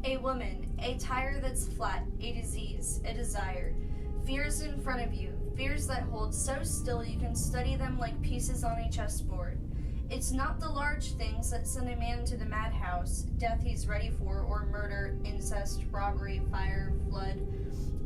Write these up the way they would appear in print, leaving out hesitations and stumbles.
A woman, a tire that's flat, a disease, a desire. Fears in front of you, fears that hold so still you can study them like pieces on a chessboard. It's not the large things that send a man to the madhouse, death he's ready for, or murder, incest, robbery, fire, flood.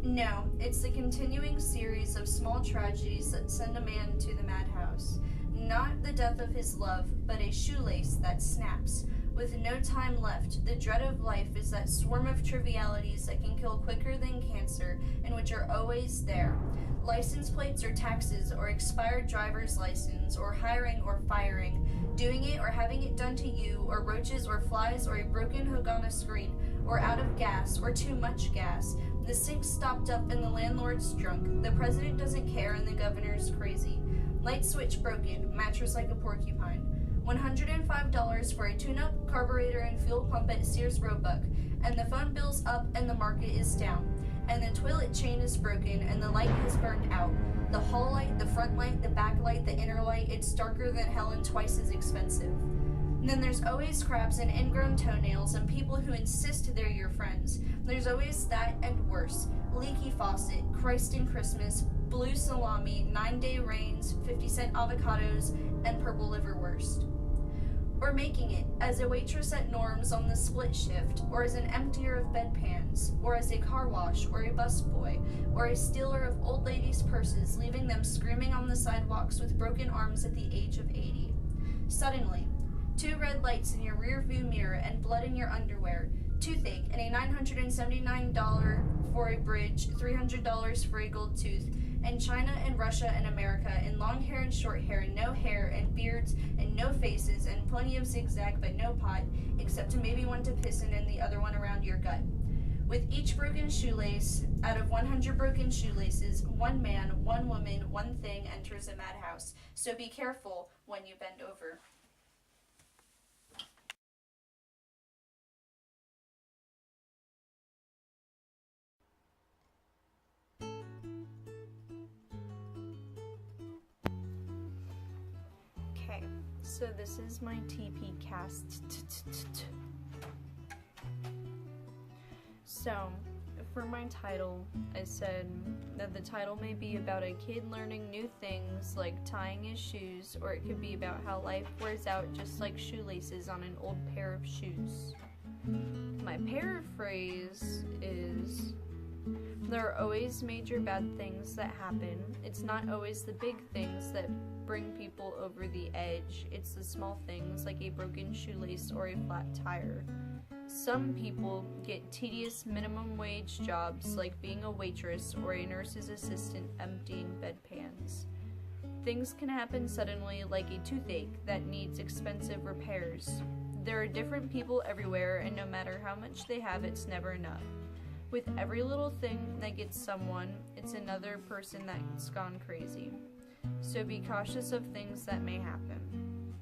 No, it's the continuing series of small tragedies that send a man to the madhouse. Not the death of his love, but a shoelace that snaps. With no time left, the dread of life is that swarm of trivialities that can kill quicker than cancer and which are always there. License plates or taxes or expired driver's license or hiring or firing, doing it or having it done to you, or roaches or flies or a broken hook on a screen, or out of gas or too much gas. The sink's stopped up and the landlord's drunk. The president doesn't care and the governor's crazy. Light switch broken, mattress like a porcupine. $105 for a tune-up, carburetor, and fuel pump at Sears Roebuck, and the phone bill's up and the market is down, and the toilet chain is broken and the light has burned out. The hall light, the front light, the back light, the inner light, it's darker than hell and twice as expensive. And then there's always crabs and ingrown toenails and people who insist they're your friends. There's always that and worse. Leaky faucet, Christ and Christmas, blue salami, 9-day rains, 50-cent avocados, and purple liverwurst. Or making it as a waitress at Norm's on the split shift, or as an emptier of bedpans, or as a car wash, or a busboy, or a stealer of old ladies' purses, leaving them screaming on the sidewalks with broken arms at the age of 80. Suddenly, 2 red lights in your rear view mirror and blood in your underwear, toothache and a $979 for a bridge, $300 for a gold tooth, and China and Russia and America, and long hair and short hair, and no hair, and beards, and no faces, and plenty of zigzag but no pot, except to maybe one to piss in and the other one around your gut. With each broken shoelace, out of 100 broken shoelaces, one man, one woman, one thing enters a madhouse. So be careful when you bend over. Okay, so this is my TP cast. So, for my title, I said that the title may be about a kid learning new things like tying his shoes, or it could be about how life wears out just like shoelaces on an old pair of shoes. My paraphrase is, there are always major bad things that happen. It's not always the big things that bring people over the edge. It's the small things like a broken shoelace or a flat tire. Some people get tedious minimum wage jobs like being a waitress or a nurse's assistant emptying bedpans. Things can happen suddenly like a toothache that needs expensive repairs. There are different people everywhere, and no matter how much they have, it's never enough. With every little thing that gets someone, it's another person that's gone crazy. So be cautious of things that may happen.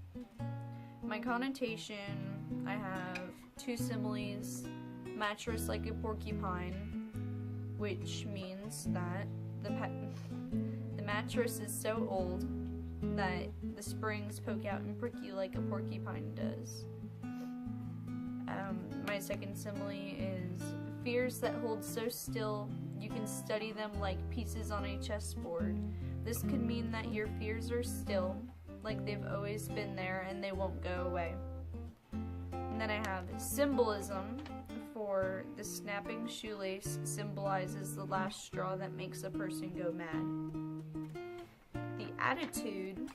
My connotation, I have 2 similes, mattress like a porcupine, which means that the mattress is so old that the springs poke out and prick you like a porcupine does. My second simile is fears that hold so still you can study them like pieces on a chessboard. This could mean that your fears are still, like they've always been there and they won't go away. And then I have symbolism for the snapping shoelace symbolizes the last straw that makes a person go mad. The attitude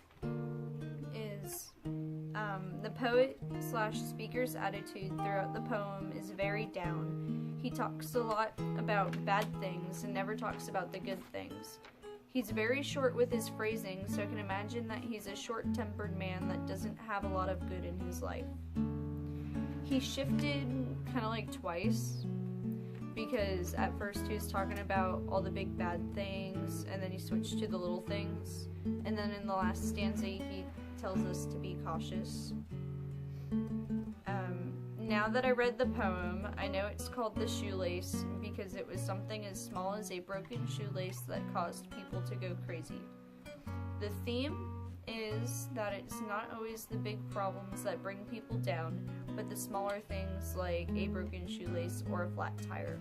is the poet/speaker's attitude throughout the poem is very down. He talks a lot about bad things and never talks about the good things. He's very short with his phrasing, so I can imagine that he's a short-tempered man that doesn't have a lot of good in his life. He shifted kind of like twice, because at first he was talking about all the big bad things, and then he switched to the little things, and then in the last stanza he tells us to be cautious. Now that I read the poem, I know it's called The Shoelace because it was something as small as a broken shoelace that caused people to go crazy. The theme is is that it's not always the big problems that bring people down, but the smaller things like a broken shoelace or a flat tire.